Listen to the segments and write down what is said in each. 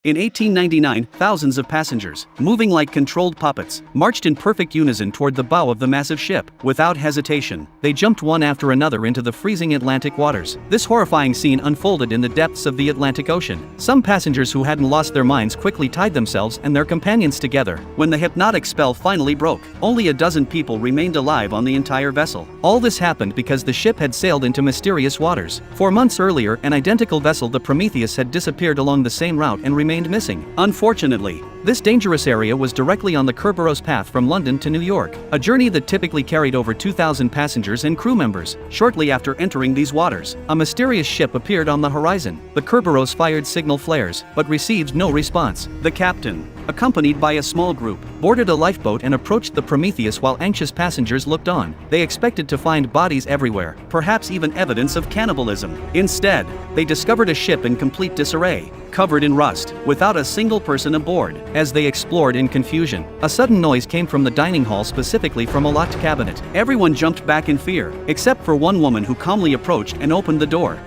In 1899, thousands of passengers, moving like controlled puppets, marched in perfect unison toward the bow of the massive ship. Without hesitation, they jumped one after another into the freezing Atlantic waters. This horrifying scene unfolded in the depths of the Atlantic Ocean. Some passengers who hadn't lost their minds quickly tied themselves and their companions together. When the hypnotic spell finally broke, only a dozen people remained alive on the entire vessel. All this happened because the ship had sailed into mysterious waters. 4 months earlier, an identical vessel, the Prometheus, had disappeared along the same route and remained missing. Unfortunately, this dangerous area was directly on the Kerberos path from London to New York, a journey that typically carried over 2,000 passengers and crew members. Shortly after entering these waters, a mysterious ship appeared on the horizon. The Kerberos fired signal flares, but received no response. The captain, accompanied by a small group, boarded a lifeboat and approached the Prometheus while anxious passengers looked on. They expected to find bodies everywhere, perhaps even evidence of cannibalism. Instead, they discovered a ship in complete disarray, covered in rust, without a single person aboard. As they explored in confusion, a sudden noise came from the dining hall, specifically from a locked cabinet. Everyone jumped back in fear, except for one woman who calmly approached and opened the door.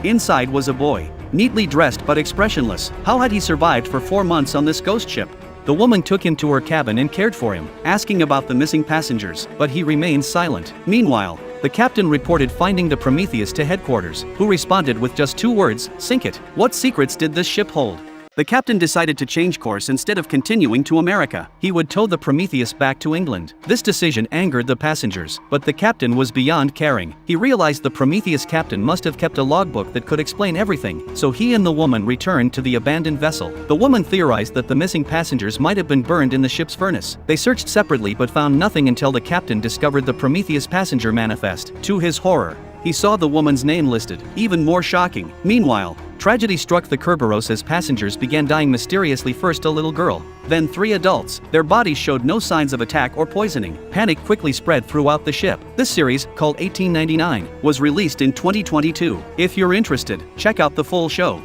Inside was a boy, neatly dressed but expressionless. How had he survived for 4 months on this ghost ship? The woman took him to her cabin and cared for him, asking about the missing passengers, but he remained silent. Meanwhile, the captain reported finding the Prometheus to headquarters, who responded with just 2 words: "Sink it." What secrets did this ship hold? The captain decided to change course. Instead of continuing to America, he would tow the Prometheus back to England. This decision angered the passengers, but the captain was beyond caring. He realized the Prometheus captain must have kept a logbook that could explain everything, so he and the woman returned to the abandoned vessel. The woman theorized that the missing passengers might have been burned in the ship's furnace. They searched separately but found nothing until the captain discovered the Prometheus passenger manifest. To his horror, he saw the woman's name listed. Even more shocking, meanwhile, tragedy struck the Kerberos as passengers began dying mysteriously. First a little girl, then 3 adults. Their bodies showed no signs of attack or poisoning. Panic quickly spread throughout the ship. This series, called 1899, was released in 2022. If you're interested, check out the full show.